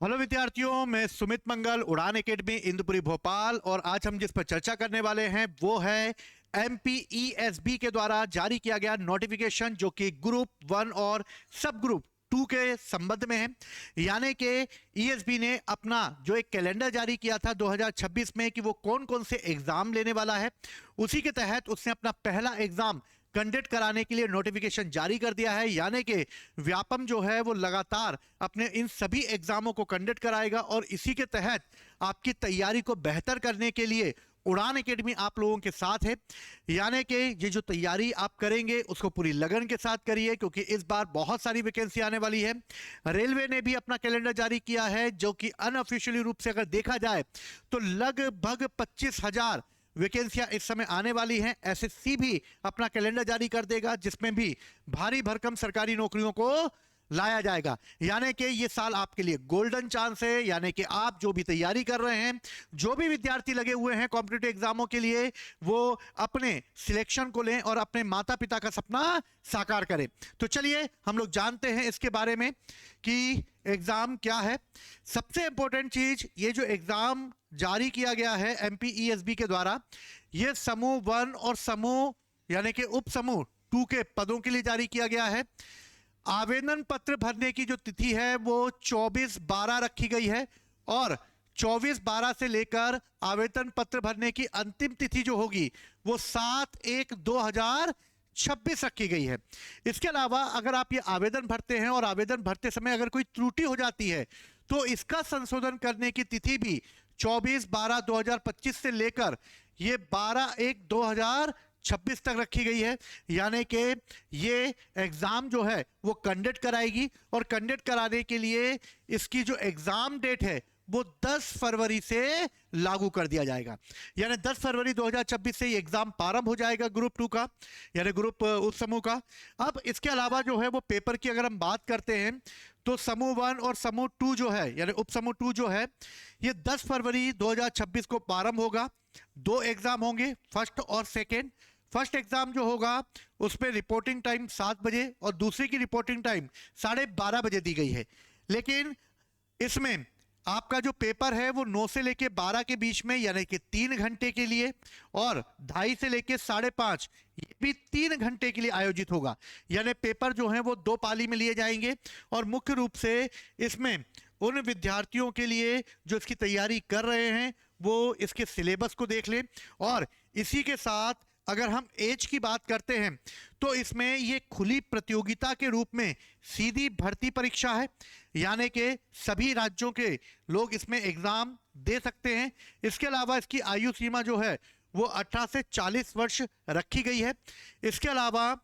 Hello विद्यार्थियों, मैं सुमित मंगल, उड़ान एकेडमी इंदुपुरी भोपाल। और आज हम जिस पर चर्चा करने वाले हैं वो है एमपीईएसबी के द्वारा जारी किया गया नोटिफिकेशन, जो कि ग्रुप 1 और सब ग्रुप 2 के संबंध में है। यानी कि ईएसबी ने अपना जो एक कैलेंडर जारी किया था 2026 में कि वो कौन कौन से एग्जाम लेने वाला है, उसी के तहत उसने अपना पहला एग्जाम कंडक्ट कराने के लिए नोटिफिकेशन जारी कर दिया है। यानी कि व्यापम जो है वो लगातार अपने इन सभी एग्जामों को कंडक्ट कराएगा और इसी के तहत आपकी तैयारी को बेहतर करने के लिए उड़ान एकेडमी आप लोगों के साथ है। यानी कि ये जो तैयारी आप करेंगे उसको पूरी लगन के साथ करिए, क्योंकि इस बार बहुत सारी वैकेंसी आने वाली है। रेलवे ने भी अपना कैलेंडर जारी किया है, जो कि अनऑफिशियली रूप से अगर देखा जाए तो लगभग 25,000 वैकेंसियां इस समय आने वाली हैं। एसएससी भी अपना कैलेंडर जारी कर देगा, जिसमें भी भारी भरकम सरकारी नौकरियों को लाया जाएगा। यानी कि ये साल आपके लिए गोल्डन चांस है। यानी कि आप जो भी तैयारी कर रहे हैं, जो भी विद्यार्थी लगे हुए हैं कॉम्पिटिटिव एग्जामों के लिए, वो अपने सिलेक्शन को लें और अपने माता पिता का सपना साकार करें। तो चलिए हम लोग जानते हैं इसके बारे में कि एग्जाम क्या है। सबसे इंपॉर्टेंट चीज, ये जो एग्जाम जारी किया गया है एमपीईएसबी के द्वारा, ये समूह 1 और समूह यानी कि उप समूह 2 के पदों के लिए जारी किया गया है। आवेदन पत्र भरने की जो तिथि है वो 24/12 रखी गई है और 24/12 से लेकर आवेदन पत्र भरने की अंतिम तिथि जो होगी वो 7/1/2026 रखी गई है। इसके अलावा अगर आप ये आवेदन भरते हैं और आवेदन भरते समय अगर कोई त्रुटि हो जाती है तो इसका संशोधन करने की तिथि भी 24/12/2025 से लेकर ये 12/1/2026 तक रखी गई है। यानी कि ये एग्जाम जो है वो कंडक्ट कराएगी और कंडक्ट कराने के लिए इसकी जो एग्जाम डेट है वो 10 फरवरी से लागू कर दिया जाएगा। यानी 10 फरवरी 2026 से ये एग्जाम प्रारंभ हो जाएगा ग्रुप 2 का, यानी ग्रुप उस समूह का। अब इसके अलावा जो है वो पेपर की अगर हम बात करते हैं तो समूह 1 और समूह 2 जो है यानी उप समूह 2 जो है ये 10 फरवरी 2026 को प्रारंभ होगा। 2 एग्जाम होंगे, फर्स्ट और सेकेंड। फर्स्ट एग्जाम जो होगा उसमें रिपोर्टिंग टाइम 7 बजे और दूसरी की रिपोर्टिंग टाइम 12:30 बजे दी गई है। लेकिन इसमें आपका जो पेपर है वो 9 से लेके 12 के बीच में, यानी कि 3 घंटे के लिए, और 2:30 से लेके 5:30 ये भी 3 घंटे के लिए आयोजित होगा। यानी पेपर जो है वो 2 पाली में लिए जाएंगे। और मुख्य रूप से इसमें उन विद्यार्थियों के लिए जो इसकी तैयारी कर रहे हैं वो इसके सिलेबस को देख लें। और इसी के साथ अगर हम एज की बात करते हैं तो इसमें ये खुली प्रतियोगिता के रूप में सीधी भर्ती परीक्षा है। यानी कि सभी राज्यों के लोग इसमें एग्जाम दे सकते हैं। इसके अलावा इसकी आयु सीमा जो है वो 18 से 40 वर्ष रखी गई है। इसके अलावा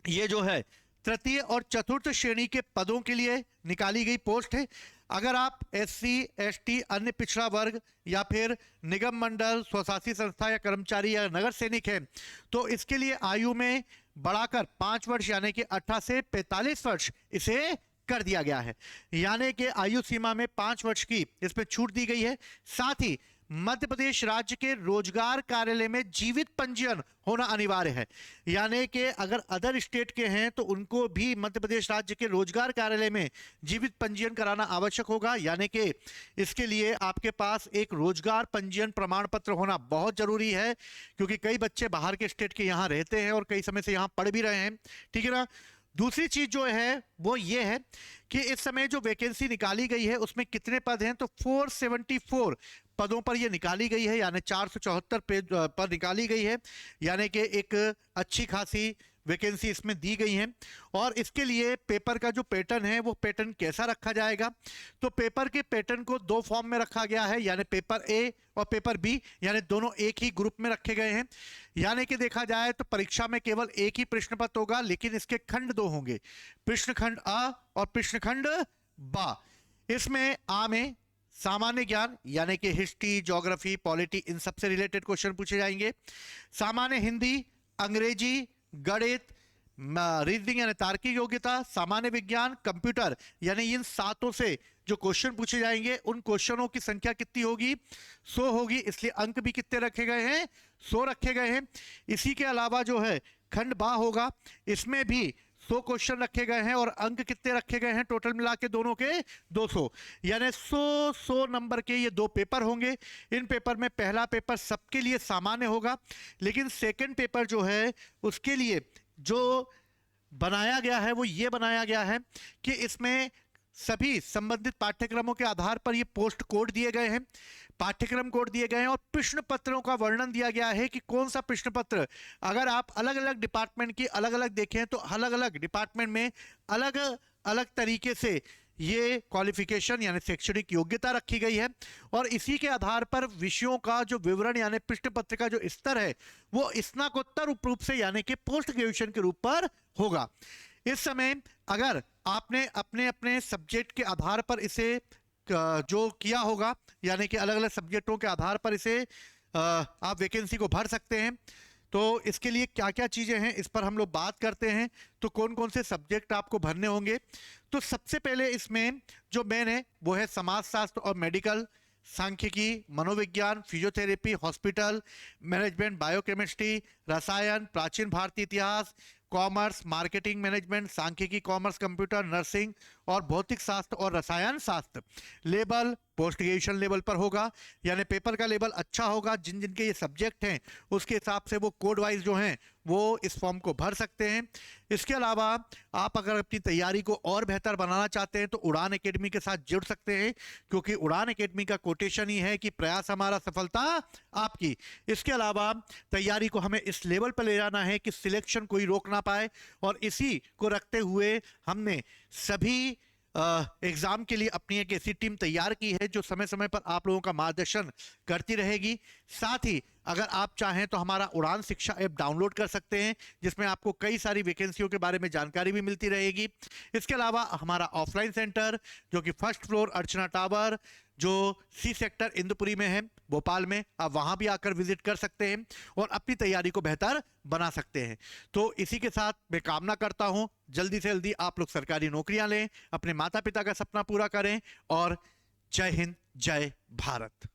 ये जो है तृतीय और चतुर्थ श्रेणी के पदों के लिए निकाली गई पोस्ट है। अगर आप एससी, एसटी, अन्य पिछड़ा वर्ग या फिर निगम मंडल, स्वशासी संस्था या कर्मचारी या नगर सैनिक हैं तो इसके लिए आयु में बढ़ाकर 5 वर्ष यानी कि 18 से 45 वर्ष इसे कर दिया गया है। यानी कि आयु सीमा में 5 वर्ष की इसमें छूट दी गई है। साथ ही मध्य प्रदेश राज्य के रोजगार कार्यालय में जीवित पंजीयन होना अनिवार्य है। यानी कि अगर अदर स्टेट के हैं तो उनको भी मध्य प्रदेश राज्य के रोजगार कार्यालय में जीवित पंजीयन कराना आवश्यक होगा। यानी कि इसके लिए आपके पास एक रोजगार पंजीयन प्रमाण पत्र होना बहुत जरूरी है, क्योंकि कई बच्चे बाहर के स्टेट के यहाँ रहते हैं और कई समय से यहाँ पढ़ भी रहे हैं। ठीक है ना। दूसरी चीज जो है वो ये है कि इस समय जो वैकेंसी निकाली गई है उसमें कितने पद हैं, तो 474 पदों पर ये निकाली गई है। यानी 474 पर निकाली गई है। यानी कि एक अच्छी खासी वैकेंसी इसमें दी गई है। और इसके लिए पेपर का जो पैटर्न है वो पैटर्न कैसा रखा जाएगा, तो पेपर के पैटर्न को 2 फॉर्म में रखा गया है। यानी पेपर ए और पेपर बी, यानी दोनों एक ही ग्रुप में रखे गए हैं। यानी कि देखा जाए तो परीक्षा में केवल एक ही प्रश्न पत्र होगा, लेकिन इसके खंड 2 होंगे, प्रश्न खंड अ और प्रश्न खंड बा। इसमें आ में सामान्य ज्ञान यानी कि हिस्ट्री, ज्योग्राफी, पॉलिटी, इन सबसे रिलेटेड क्वेश्चन पूछे जाएंगे। सामान्य हिंदी, अंग्रेजी, गणित, रीजनिंग यानी तार्किक योग्यता, सामान्य विज्ञान, कंप्यूटर, यानी इन 7 से जो क्वेश्चन पूछे जाएंगे उन क्वेश्चनों की संख्या कितनी होगी, 100 होगी। इसलिए अंक भी कितने रखे गए हैं, 100 रखे गए हैं। इसी के अलावा जो है खंड बा होगा, इसमें भी 100 क्वेश्चन रखे गए हैं और अंक कितने रखे गए हैं टोटल मिला के दोनों के 200, यानी 100 नंबर के ये 2 पेपर होंगे। इन पेपर में पहला पेपर सबके लिए सामान्य होगा, लेकिन सेकंड पेपर जो है उसके लिए जो बनाया गया है वो ये बनाया गया है कि इसमें सभी संबंधित पाठ्यक्रमों के आधार पर ये पोस्ट कोड दिए गए हैं, पाठ्यक्रम कोड दिए गए हैं और प्रश्न पत्रों का वर्णन दिया गया है कि कौन सा प्रश्न पत्र, अगर आप अलग अलग डिपार्टमेंट की अलग अलग देखें तो अलग अलग डिपार्टमेंट में अलग अलग तरीके से ये क्वालिफिकेशन यानी शैक्षणिक योग्यता रखी गई है और इसी के आधार पर विषयों का जो विवरण यानी प्रश्न पत्र का जो स्तर है वो स्नातकोत्तर रूप से यानी कि पोस्ट ग्रेजुएशन के रूप पर होगा। इस समय अगर आपने अपने अपने सब्जेक्ट के आधार पर इसे जो किया होगा यानी कि अलग अलग सब्जेक्टों के आधार पर इसे आप वैकेंसी को भर सकते हैं, तो इसके लिए क्या क्या चीज़ें हैं इस पर हम लोग बात करते हैं। तो कौन कौन से सब्जेक्ट आपको भरने होंगे, तो सबसे पहले इसमें जो मेन है वो है समाजशास्त्र और मेडिकल, सांख्यिकी, मनोविज्ञान, फिजियोथेरेपी, हॉस्पिटल मैनेजमेंट, बायोकेमिस्ट्री, रसायन, प्राचीन भारतीय इतिहास, कॉमर्स, मार्केटिंग मैनेजमेंट, सांख्यिकी, कॉमर्स, कंप्यूटर, नर्सिंग और भौतिक शास्त्र और रसायन शास्त्र। लेवल पोस्ट ग्रेजुएशन लेवल पर होगा, यानी पेपर का लेवल अच्छा होगा। जिन जिनके ये सब्जेक्ट हैं उसके हिसाब से वो कोड वाइज जो हैं वो इस फॉर्म को भर सकते हैं। इसके अलावा आप अगर अपनी तैयारी को और बेहतर बनाना चाहते हैं तो उड़ान एकेडमी के साथ जुड़ सकते हैं, क्योंकि उड़ान एकेडमी का कोटेशन ही है कि प्रयास हमारा सफलता आपकी। इसके अलावा तैयारी को हमें इस लेवल पर ले जाना है कि सिलेक्शन कोई रोक ना पाए, और इसी को रखते हुए हमने सभी एग्जाम के लिए अपनी एक ऐसी टीम तैयार की है जो समय समय पर आप लोगों का मार्गदर्शन करती रहेगी। साथ ही अगर आप चाहें तो हमारा उड़ान शिक्षा ऐप डाउनलोड कर सकते हैं, जिसमें आपको कई सारी वैकेंसियों के बारे में जानकारी भी मिलती रहेगी। इसके अलावा हमारा ऑफलाइन सेंटर जो कि फर्स्ट फ्लोर अर्चना टावर जो सी सेक्टर इंदुपुरी में है भोपाल में, आप वहां भी आकर विजिट कर सकते हैं और अपनी तैयारी को बेहतर बना सकते हैं। तो इसी के साथ मैं कामना करता हूं जल्दी से जल्दी आप लोग सरकारी नौकरियां लें, अपने माता पिता का सपना पूरा करें और जय हिंद, जय भारत।